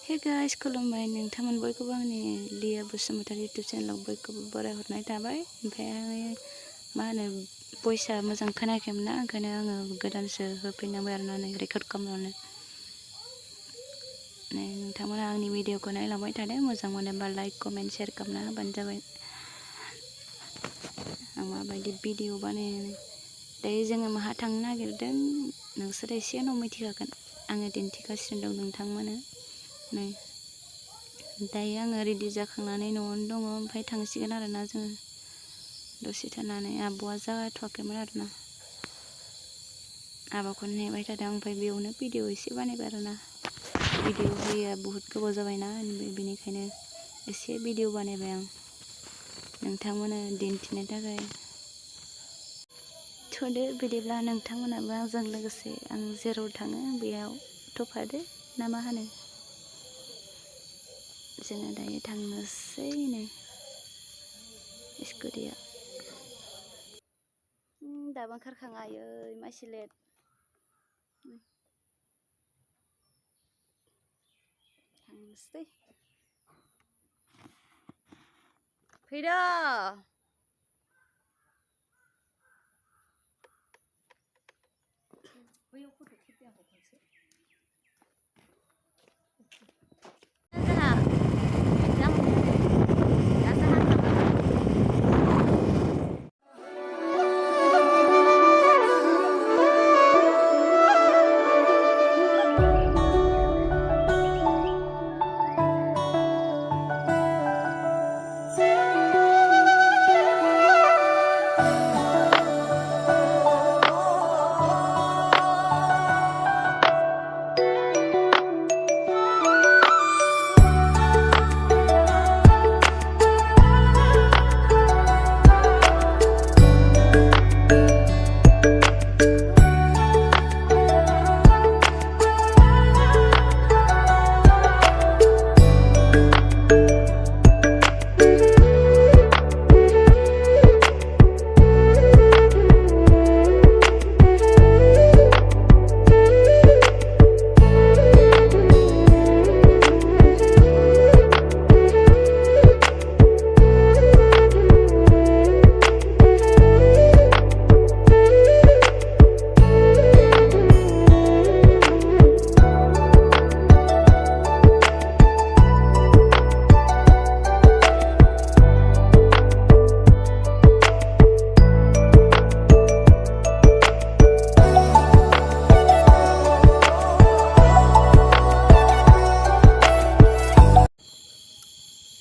Hey guys खुलुमबाय नोंथांमोन बयखौबो आंनि लिया बसुमतारी यूट्यूब चैनल बयखौबो बराय हरनाय थाबाय। ओमफ्राय आङो मा होनो भइसआ मोजां खोनायाखैमोन ना, ओंखायनो आङो गोदानसो होफिननांबाय आरोना नै रेकर्ड खालामनानै। नै नोंथांमोना आंनि भिडिअखौ नायलांबाय थादो, मोजां मोनोबा लाइक कमेन्ट शेयार खालामना होबानो जाबाय। आं माबायदि भिडिअ बानायो दायो जोङो माहा थांनो नागिरदों नोंसोर एसे उनाव मिथिखागोन। आङो दिन्थिगासिनो दं नोंथांमोननो। नै दायो आङो रेडि जाखांनानै न'आवनो दङ, ओमफ्राय थांसिगोन आरोना जोङो दसे थानानै। आब'आ जाथ'वाखैमोन आरोना, आबाखौनो नेबाय थादों। ओमफ्राय बेयावनो भिडिअ एसे बानायबाय आरोना। भिडिअ होयैया बुहुत गोबाव जाबायना, बेनिखायनो एसे भिडिअ बानायबाय आं नोंथांमोननो दिन्थिनो थाखाय। थुदो बिदिब्ला नोंथांमोनाबो आंजों लोगोसे आं जेराव थाङो बेयाव थफादो ना मा होनो। जोङो दायो थांनोसै नै स्कुटिया दाबो ओंखारखाङा आयै मासि लेट। थांनोसै फैदो बैयाव फट' खेबजायाखै खनसे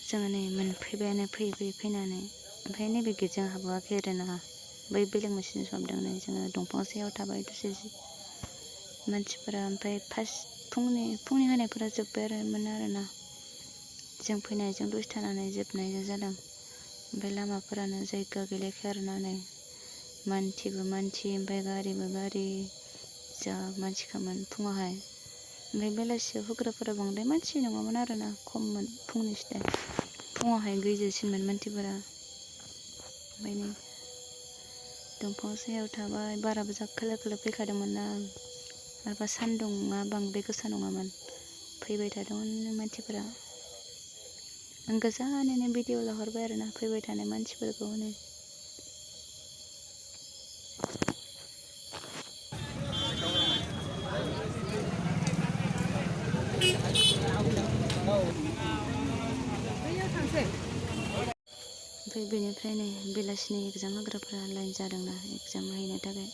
जोङो नै मोनफैबायानो फैनानै ओमफ्राय नैबे गेटजों हाबोआखै आरोना, बै बेलेग मोनसेजों हाबदों। नै जोङो दंफां सायाव थाबाय दसे मानसिफोरा, ओमफ्राय फार्स्ट फुंनि होनायफोरा जोब्बायमोन आरोना। जों फैनायजों दसे थानानै जोबनायजों जादों। ओमफ्राय लामाफोरानो जायगा गैलायाखै आरोना। नै मानसिबो मानसि ओमफ्राय गारिबो गारि, जा मानसिखामोन फुङावहाय। ओमफ्राय बेलासियाव होग्राफोरा बांद्राय मानसि नङामोन आरोना, खममोन फुंनिस्राय। फुङावहाय गैजासिनमोन मानसिफोरा। ओमफ्राय नै दंफां सायाव थाबाय, बाराबो जा खोलो खोलो फैखादोंमोन ना, आरोबा सान्दुंआ बांद्राय गोसा नङामोन, फैबाय थादोंमोन मानसिफोरा। आं गोजानैनो भिडिअ लाहरबाय आरोना फैबाय थानाय मानसिफोरखौ। नै ओमफ्राय बेनिफ्राय नै बेलासिनि एग्जाम होग्राफोरा लाइन जादोंना, एग्जाम हैनो थाखाय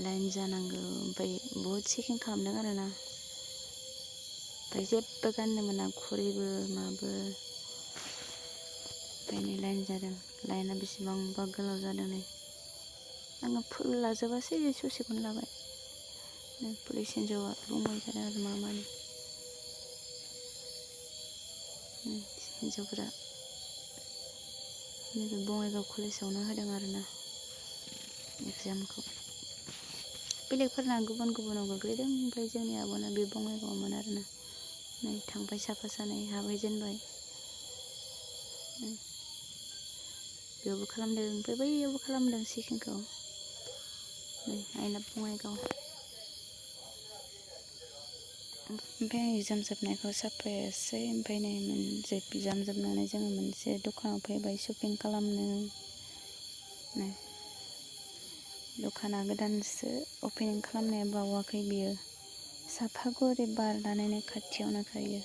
लाइन जानांगौ। ओमफ्राय बहुद चेकिं खालामदों आरोना। ओमफ्राय जेबो गाननो मोना, घरिबो माबो। ओमफ्राय नै लाइन जादों, लाइना बेसेबांबा गोलाव जादों। नै आङो फुल लाजोबासै, बे ससेखौनो लाबाय। पुलिस हिन्जावआ बुंबाय थादों आरो मानि हिन्जावफोरा नैबे बङाइगाव कलेजावनो होदों आरोना एग्जामखौ। बेलेगफोरना गुबुन गुबुनाव गोग्लैदों, ओमफ्राय जोंनि आब'ना बे बङाइगावमोन आरोना। नै थांबाय साफा सानै हाबहैजेनबाय। बेयावबो खालामदों, ओमफ्राय बैयावबो खालामदों चेकिंखौ। नै आइना बङाइगाव। ओमफ्राय एग्जाम जोबनायखौ साफायासै। ओमफ्राय नै मोनसे एग्जाम जोबनानै जोङो मोनसे दखानाव फैबाय शपिं खालामनो। दखाना गोदानसो अपेनिं खालामनाया बावाखै बियो। सापागुरि बारनानैनो खाथियावनो थायो।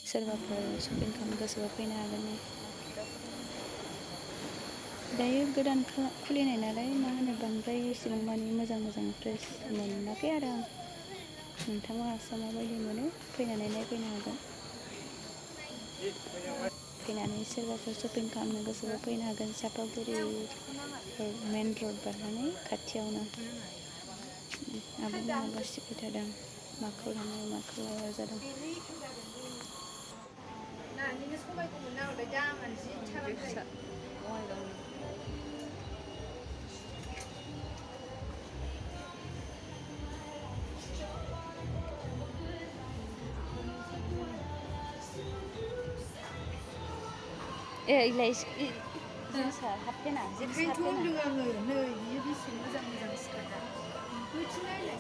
सोरबाफोर शपिं खालामनो गोसोबा फैनो हागोन। दायो गोदान खुलिनाय नालाय मा होनो बांद्राय एसेबां मानि मोजां ड्रेस मोनाखै आरो आं। नोंथांमोनहासो माबायदि मोनो फैनानै नायफैनो हागोन। फैनानै सोरबाफोर शपिं खालामनो गोसोबा फैनो हागोन। सापागुरि मेन रड बारनानै खाथियावनो। आब'मोनहा बासिबाय थादों माखौ लानो माखौ लाया जादों। नानिनो सबायखौ मोननो नागिरबाय दामानो जि थारहाय बङाइगावनि। इलाय जिन्सआ हाफपेन्टआ ओंखायनोथ' होनदों आङो नै बियो बेसे मोजां मोजां स्कार्टआ। बैथिं नायलाय।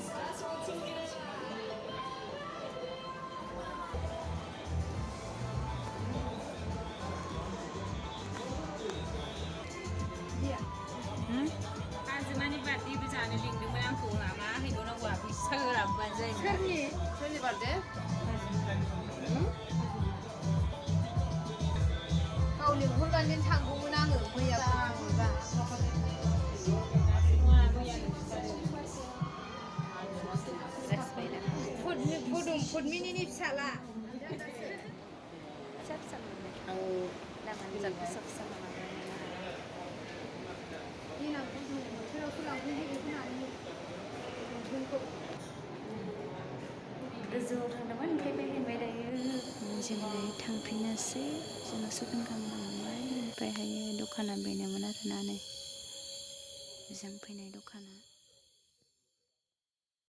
आजोमानि बार्थडेबो जानो लिंदोंमोन आंखौ मा हैबावनांगौ फैसा होलांबानो जायो। सोरनि बार्थडे? गाव लिंहरबानो थांगौमोन आङो मैयाफोर थांबा। पद्मिनिनि फिसाला। फिसा फिसा मोनबाय दामानो जा फिसा फिसा मोनाखै। देनां गुदुं बोथोरावसो लांफैनोसै बेखौ नानि लंपेन्टखौ। गोजौआव थांदोंमोन ओमफ्राय फैफिनबाय दायो। जोङो थांफिननोसै जोङो शपिं खालामखांबाय। ओमफ्रायहायो दखाना बेनोमोन आरोना नै जों फैनाय दखाना।